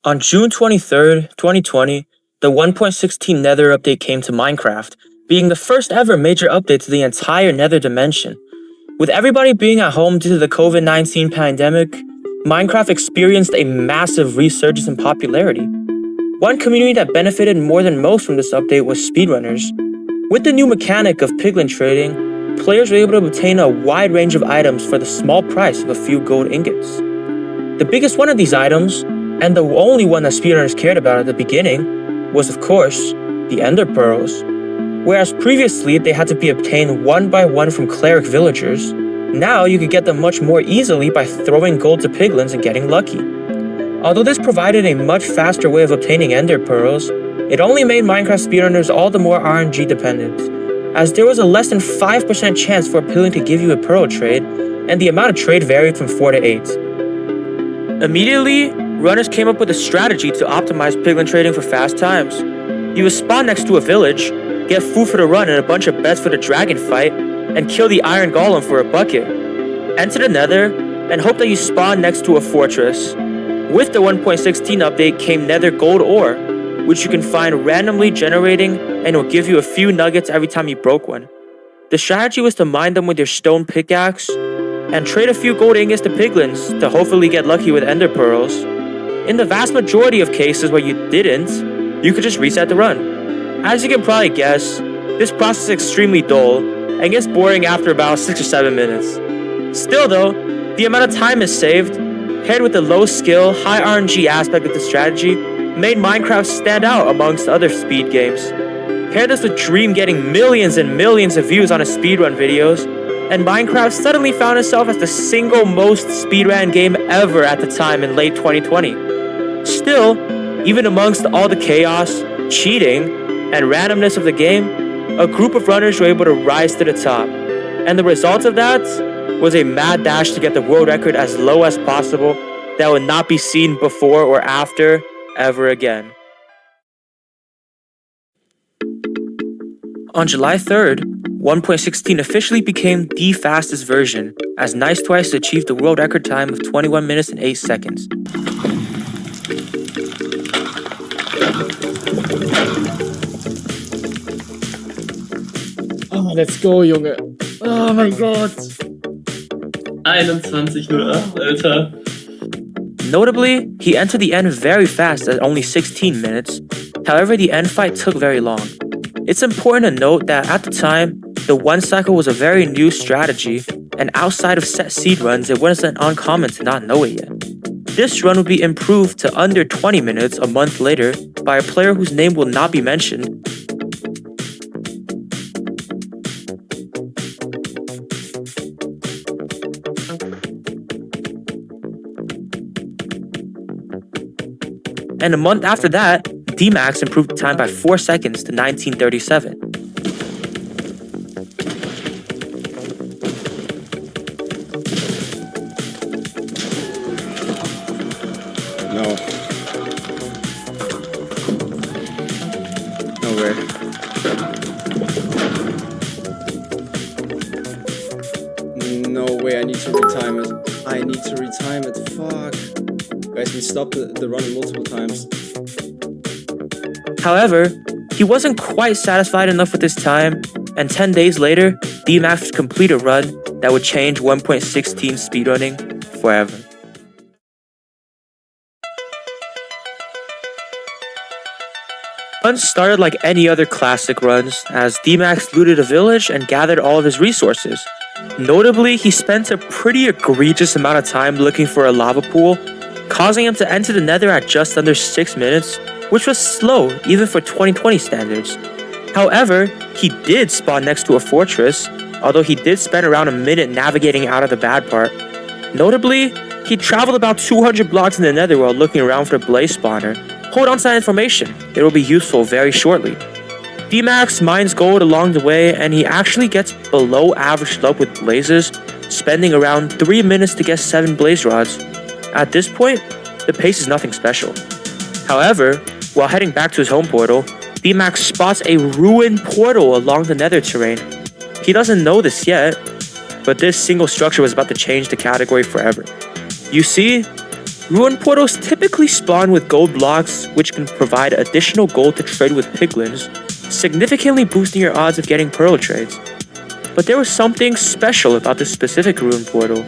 On June 23rd, 2020, the 1.16 Nether update came to Minecraft, being the first ever major update to the entire Nether dimension. With everybody being at home due to the COVID-19 pandemic, Minecraft experienced a massive resurgence in popularity. One community that benefited more than most from this update was speedrunners. With the new mechanic of piglin trading, players were able to obtain a wide range of items for the small price of a few gold ingots. The biggest one of these items, and the only one that speedrunners cared about at the beginning, was of course, the Ender Pearls. Whereas previously they had to be obtained one by one from cleric villagers, now you could get them much more easily by throwing gold to piglins and getting lucky. Although this provided a much faster way of obtaining Ender Pearls, it only made Minecraft speedrunners all the more RNG dependent, as there was a less than 5% chance for a piglin to give you a pearl trade, and the amount of trade varied from 4 to 8. Immediately, runners came up with a strategy to optimize piglin trading for fast times. You would spawn next to a village, get food for the run and a bunch of beds for the dragon fight, and kill the iron golem for a bucket. Enter the Nether, and hope that you spawn next to a fortress. With the 1.16 update came Nether gold ore, which you can find randomly generating and will give you a few nuggets every time you broke one. The strategy was to mine them with your stone pickaxe, and trade a few gold ingots to piglins to hopefully get lucky with Ender Pearls. In the vast majority of cases where you didn't, you could just reset the run. As you can probably guess, this process is extremely dull and gets boring after about 6 or 7 minutes. Still though, the amount of time is saved, paired with the low skill, high RNG aspect of the strategy, made Minecraft stand out amongst other speed games. Pair this with Dream getting millions and millions of views on his speedrun videos, and Minecraft suddenly found itself as the single most speedrun game ever at the time in late 2020. Still, even amongst all the chaos, cheating, and randomness of the game, a group of runners were able to rise to the top. And the result of that was a mad dash to get the world record as low as possible that would not be seen before or after ever again. On July 3rd, 1.16 officially became the fastest version, as Nice Twice achieved the world record time of 21 minutes and 8 seconds. Oh, let's go, Junge. Oh mein Gott. 21:08, Alter. Notably, he entered the end very fast at only 16 minutes. However, the end fight took very long. It's important to note that at the time, the one cycle was a very new strategy, and outside of set seed runs, it wasn't uncommon to not know it yet. This run would be improved to under 20 minutes a month later by a player whose name will not be mentioned. And a month after that, D-Max improved the time by 4 seconds to 19:37. No. No way. No way, I need to retime it. Fuck. Guys, we stopped the run multiple times. However, he wasn't quite satisfied enough with his time, and 10 days later, D-Max would complete a run that would change 1.16 speedrunning forever. Runs started like any other classic runs, as D-Max looted a village and gathered all of his resources. Notably, he spent a pretty egregious amount of time looking for a lava pool, causing him to enter the Nether at just under 6 minutes, which was slow even for 2020 standards. However, he did spawn next to a fortress, although he did spend around a minute navigating out of the bad part. Notably, he traveled about 200 blocks in the Nether while looking around for the blaze spawner. Hold on to that information, it will be useful very shortly. D-Max mines gold along the way, and he actually gets below average luck with blazes, spending around 3 minutes to get 7 blaze rods. At this point, the pace is nothing special. However, while heading back to his home portal, D-Max spots a ruined portal along the Nether terrain. He doesn't know this yet, but this single structure was about to change the category forever. You see, Ruin portals typically spawn with gold blocks, which can provide additional gold to trade with piglins, significantly boosting your odds of getting pearl trades. But there was something special about this specific ruin portal.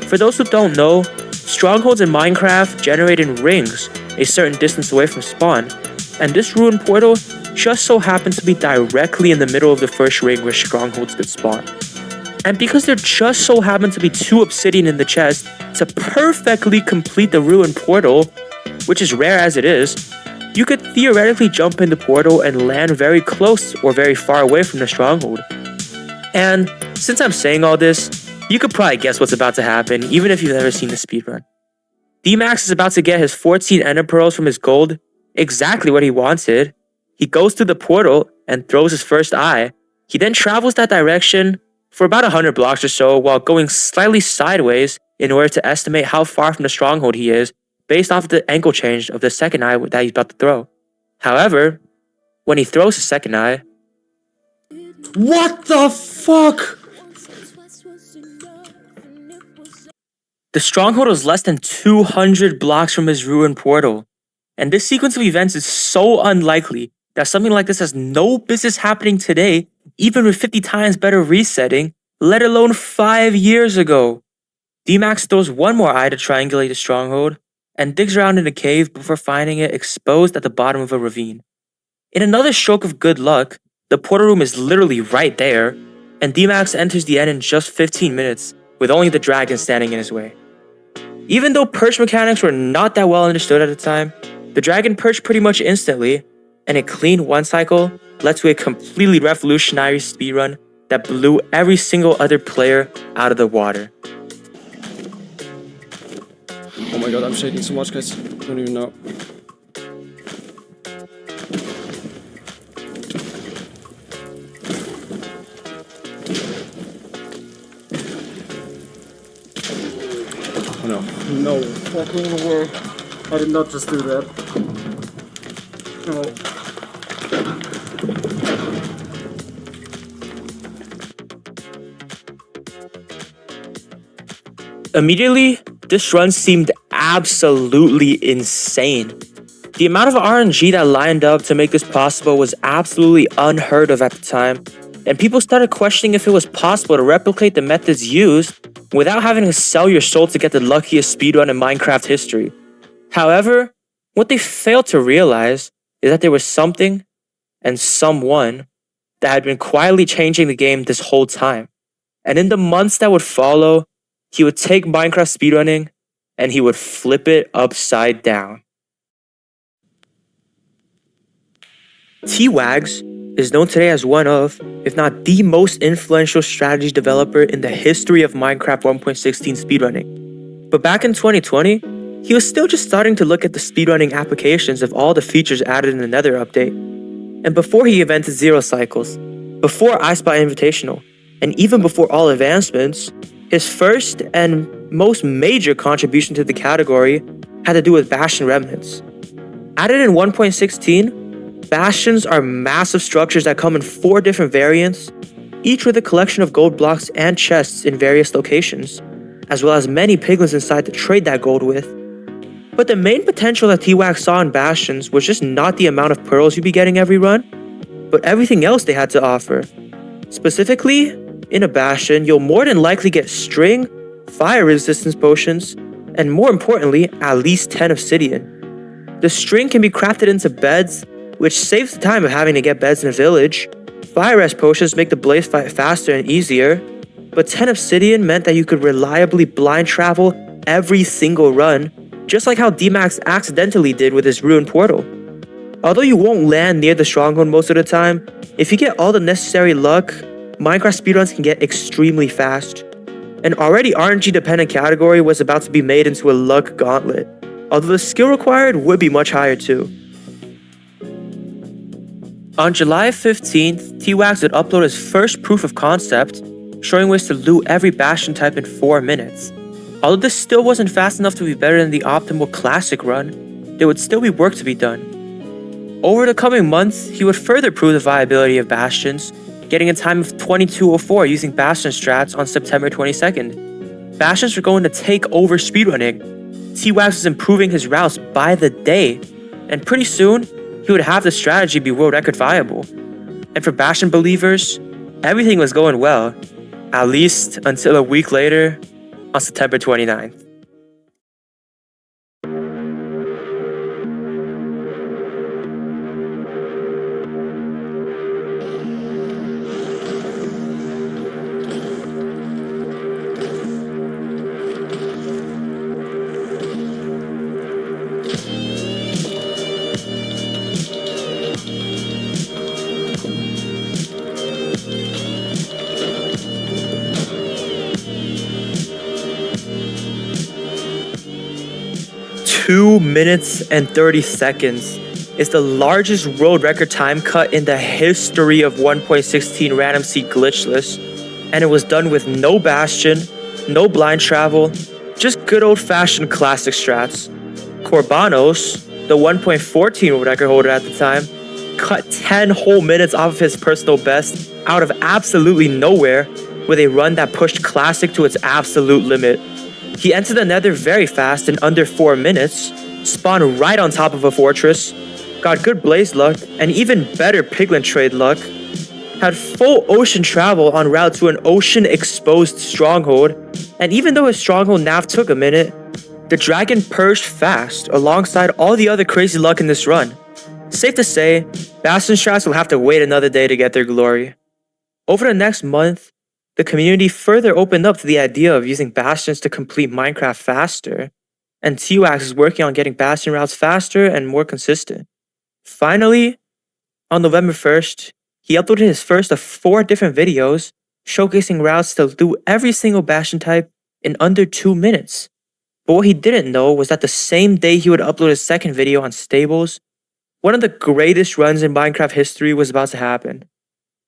For those who don't know, strongholds in Minecraft generate in rings a certain distance away from spawn, and this ruin portal just so happens to be directly in the middle of the first ring where strongholds could spawn. And because there just so happened to be 2 obsidian in the chest to perfectly complete the ruin portal, which is rare as it is, you could theoretically jump in the portal and land very close or very far away from the stronghold. And since I'm saying all this, you could probably guess what's about to happen even if you've never seen the speedrun. D-Max is about to get his 14 ender pearls from his gold, exactly what he wanted. He goes through the portal and throws his first eye. He then travels that direction for about 100 blocks or so while going slightly sideways in order to estimate how far from the stronghold he is based off the angle change of the second eye that he's about to throw. However, when he throws his second eye... What the fuck? The stronghold was less than 200 blocks from his ruin portal. And this sequence of events is so unlikely that something like this has no business happening today, even with 50 times better resetting, let alone 5 years ago. D-Max throws one more eye to triangulate the stronghold, and digs around in a cave before finding it exposed at the bottom of a ravine. In another stroke of good luck, the portal room is literally right there, and D-Max enters the end in just 15 minutes, with only the dragon standing in his way. Even though perch mechanics were not that well understood at the time, the dragon perched pretty much instantly, and a clean 1 cycle led to a completely revolutionary speedrun that blew every single other player out of the water. Oh my god, I'm shaking so much, guys. I don't even know. Oh no. No fucking way. I did not just do that. No. Immediately, this run seemed absolutely insane. The amount of RNG that lined up to make this possible was absolutely unheard of at the time, and people started questioning if it was possible to replicate the methods used without having to sell your soul to get the luckiest speedrun in Minecraft history. However, what they failed to realize is that there was something and someone that had been quietly changing the game this whole time. And in the months that would follow, he would take Minecraft speedrunning and he would flip it upside down. T-Wags is known today as one of, if not the most influential strategy developer in the history of Minecraft 1.16 speedrunning. But back in 2020, he was still just starting to look at the speedrunning applications of all the features added in the Nether update. And before he invented Zero Cycles, before I Spy Invitational, and even before all advancements, his first and most major contribution to the category had to do with Bastion remnants. Added in 1.16, Bastions are massive structures that come in 4 different variants, each with a collection of gold blocks and chests in various locations, as well as many piglins inside to trade that gold with. But the main potential that T-Wags saw in Bastions was just not the amount of pearls you'd be getting every run, but everything else they had to offer. Specifically, in a Bastion, you'll more than likely get string, fire resistance potions, and more importantly, at least 10 obsidian. The string can be crafted into beds, which saves the time of having to get beds in a village. Fire rest potions make the blaze fight faster and easier, but 10 obsidian meant that you could reliably blind travel every single run, just like how D-Max accidentally did with his ruined portal. Although you won't land near the stronghold most of the time, if you get all the necessary luck, Minecraft speedruns can get extremely fast. An already RNG dependent category was about to be made into a luck gauntlet, although the skill required would be much higher too. On July 15th, T-Wags would upload his first proof of concept, showing ways to loot every Bastion type in 4 minutes. Although this still wasn't fast enough to be better than the optimal classic run, there would still be work to be done. Over the coming months, he would further prove the viability of Bastions, getting a time of 22:04 using Bastion strats on September 22nd. Bastions were going to take over speedrunning. T-Wax was improving his routes by the day, and pretty soon, he would have the strategy be world record viable. And for Bastion believers, everything was going well, at least until a week later, on September 29th. Two minutes and 30 seconds is the largest world record time cut in the history of 1.16 random seed glitchless, and it was done with no Bastion, no blind travel, just good old-fashioned classic strats. Corbanos, the 1.14 world record holder at the time, cut 10 whole minutes off of his personal best out of absolutely nowhere with a run that pushed classic to its absolute limit. He entered the Nether very fast in under 4 minutes, spawned right on top of a fortress, got good blaze luck and even better piglin trade luck, had full ocean travel en route to an ocean exposed stronghold, and even though his stronghold nav took a minute, the dragon purged fast alongside all the other crazy luck in this run. Safe to say, Bastion strats will have to wait another day to get their glory. Over the next month, the community further opened up to the idea of using Bastions to complete Minecraft faster, and T-Wax is working on getting Bastion routes faster and more consistent. Finally, on November 1st, he uploaded his first of 4 different videos showcasing routes to do every single Bastion type in under 2 minutes. But what he didn't know was that the same day he would upload his second video on stables, one of the greatest runs in Minecraft history was about to happen.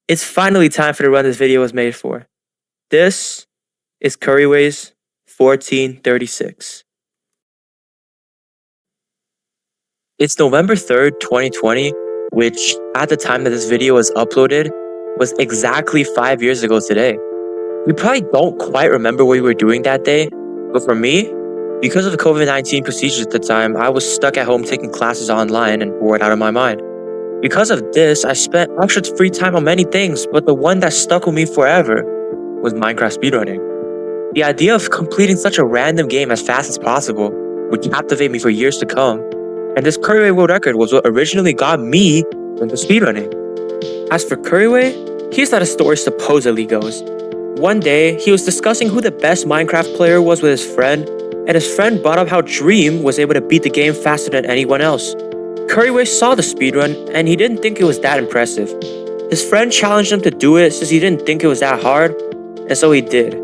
It's finally time for the run this video was made for. This is Curryway's 1436. It's November 3rd, 2020, which at the time that this video was uploaded was exactly 5 years ago today. We probably don't quite remember what we were doing that day, but for me, because of the COVID-19 procedures at the time, I was stuck at home taking classes online and bored out of my mind. Because of this, I spent extra free time on many things, but the one that stuck with me forever was Minecraft speedrunning. The idea of completing such a random game as fast as possible would captivate me for years to come, and this Curryway world record was what originally got me into speedrunning. As for Curryway, here's how the story supposedly goes. One day, he was discussing who the best Minecraft player was with his friend, and his friend brought up how Dream was able to beat the game faster than anyone else. Curryway saw the speedrun, and he didn't think it was that impressive. His friend challenged him to do it since he didn't think it was that hard, and so he did.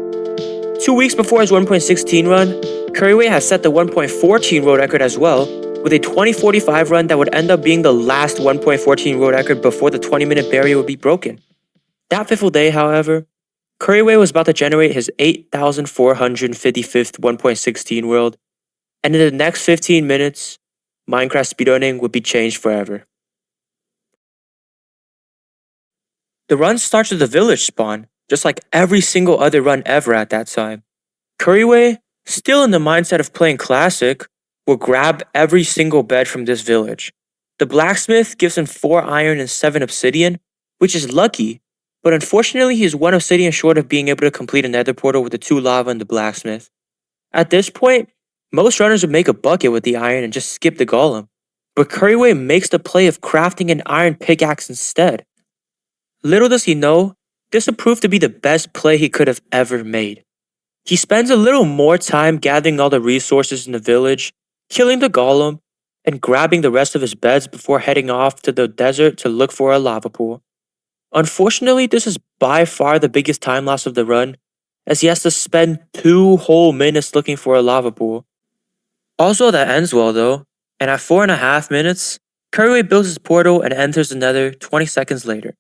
2 weeks before his 1.16 run, Curryway has set the 1.14 world record as well, with a 2045 run that would end up being the last 1.14 world record before the 20-minute barrier would be broken. That fateful day, however, Curryway was about to generate his 8,455th 1.16 world, and in the next 15 minutes, Minecraft speedrunning would be changed forever. The run starts with the village spawn, just like every single other run ever at that time. Curryway, still in the mindset of playing classic, will grab every single bed from this village. The blacksmith gives him 4 iron and 7 obsidian, which is lucky, but unfortunately he is 1 obsidian short of being able to complete a nether portal with the 2 lava and the blacksmith. At this point, most runners would make a bucket with the iron and just skip the golem, but Curryway makes the play of crafting an iron pickaxe instead. Little does he know, this would prove to be the best play he could have ever made. He spends a little more time gathering all the resources in the village, killing the golem, and grabbing the rest of his beds before heading off to the desert to look for a lava pool. Unfortunately, this is by far the biggest time loss of the run, as he has to spend 2 whole minutes looking for a lava pool. Also, that ends well though, and at 4.5 minutes, Curryway builds his portal and enters the Nether 20 seconds later.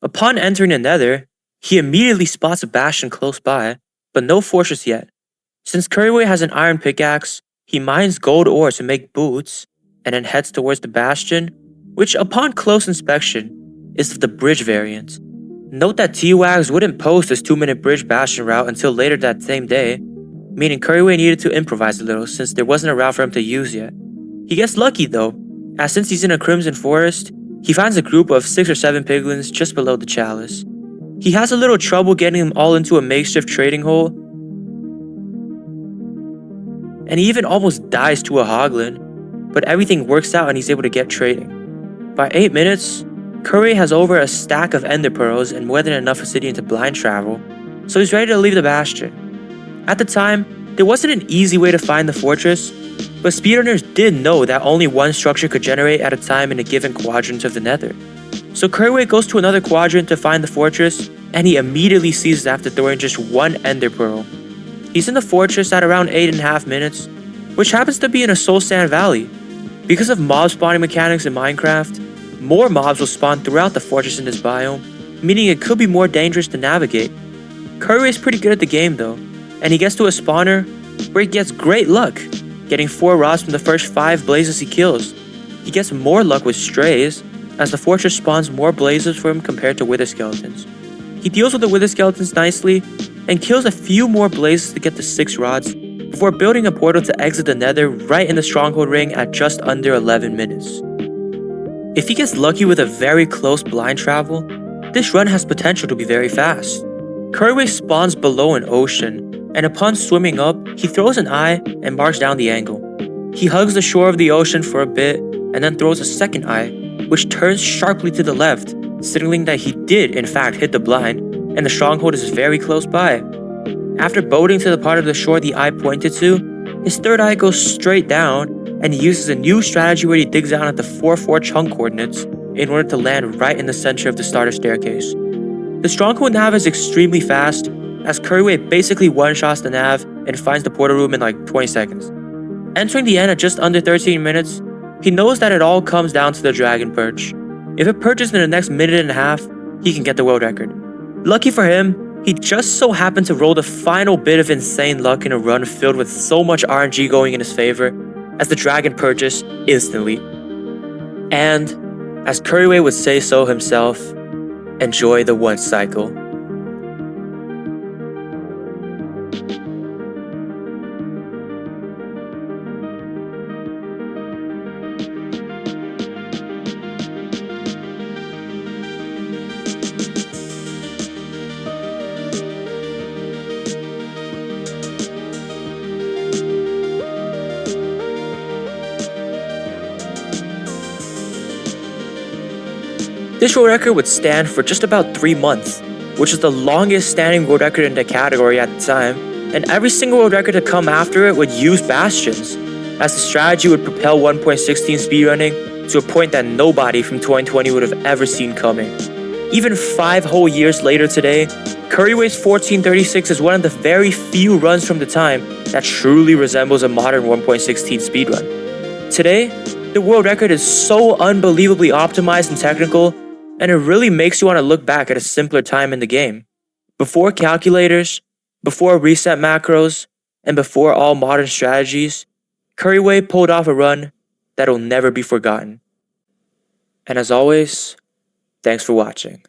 Upon entering the Nether, he immediately spots a Bastion close by, but no fortress yet. Since Curryway has an iron pickaxe, he mines gold ore to make boots, and then heads towards the Bastion, which upon close inspection, is the bridge variant. Note that T-Wags wouldn't post his 2-minute bridge Bastion route until later that same day, meaning Curryway needed to improvise a little since there wasn't a route for him to use yet. He gets lucky though, as since he's in a Crimson Forest, he finds a group of 6 or 7 piglins just below the chalice. He has a little trouble getting them all into a makeshift trading hole, and he even almost dies to a hoglin, but everything works out and he's able to get trading. By 8 minutes, Curryway has over a stack of ender pearls and more than enough obsidian to blind travel, so he's ready to leave the Bastion. At the time, there wasn't an easy way to find the fortress, but speedrunners did know that only one structure could generate at a time in a given quadrant of the Nether. So Curryway goes to another quadrant to find the fortress, and he immediately sees it after throwing just one ender pearl. He's in the fortress at around 8.5 minutes, which happens to be in a soul sand valley. Because of mob spawning mechanics in Minecraft, more mobs will spawn throughout the fortress in this biome, meaning it could be more dangerous to navigate. Curryway's pretty good at the game though, and he gets to a spawner where he gets great luck, getting 4 rods from the first 5 blazes he kills. He gets more luck with strays, as the fortress spawns more blazes for him compared to wither skeletons. He deals with the wither skeletons nicely, and kills a few more blazes to get to 6 rods, before building a portal to exit the Nether right in the stronghold ring at just under 11 minutes. If he gets lucky with a very close blind travel, this run has potential to be very fast. Curryway spawns below an ocean, and upon swimming up, he throws an eye and marks down the angle. He hugs the shore of the ocean for a bit, and then throws a second eye, which turns sharply to the left, signaling that he did in fact hit the blind, and the stronghold is very close by. After boating to the part of the shore the eye pointed to, his third eye goes straight down, and he uses a new strategy where he digs down at the 4-4 chunk coordinates in order to land right in the center of the starter staircase. The stronghold nav is extremely fast, as Curryway basically one-shots the nav and finds the portal room in like 20 seconds. Entering the end at just under 13 minutes, he knows that it all comes down to the dragon perch. If it perches in the next minute and a half, he can get the world record. Lucky for him, he just so happened to roll the final bit of insane luck in a run filled with so much RNG going in his favor, as the dragon purchase instantly. And, as Curryway would say so himself, enjoy the one cycle. This world record would stand for just about 3 months, which is the longest standing world record in the category at the time, and every single world record to come after it would use Bastions, as the strategy would propel 1.16 speedrunning to a point that nobody from 2020 would have ever seen coming. Even 5 whole years later today, Curryway's 1436 is one of the very few runs from the time that truly resembles a modern 1.16 speedrun. Today, the world record is so unbelievably optimized and technical, and it really makes you want to look back at a simpler time in the game. Before calculators, before reset macros, and before all modern strategies, Curryway pulled off a run that'll never be forgotten. And as always, thanks for watching.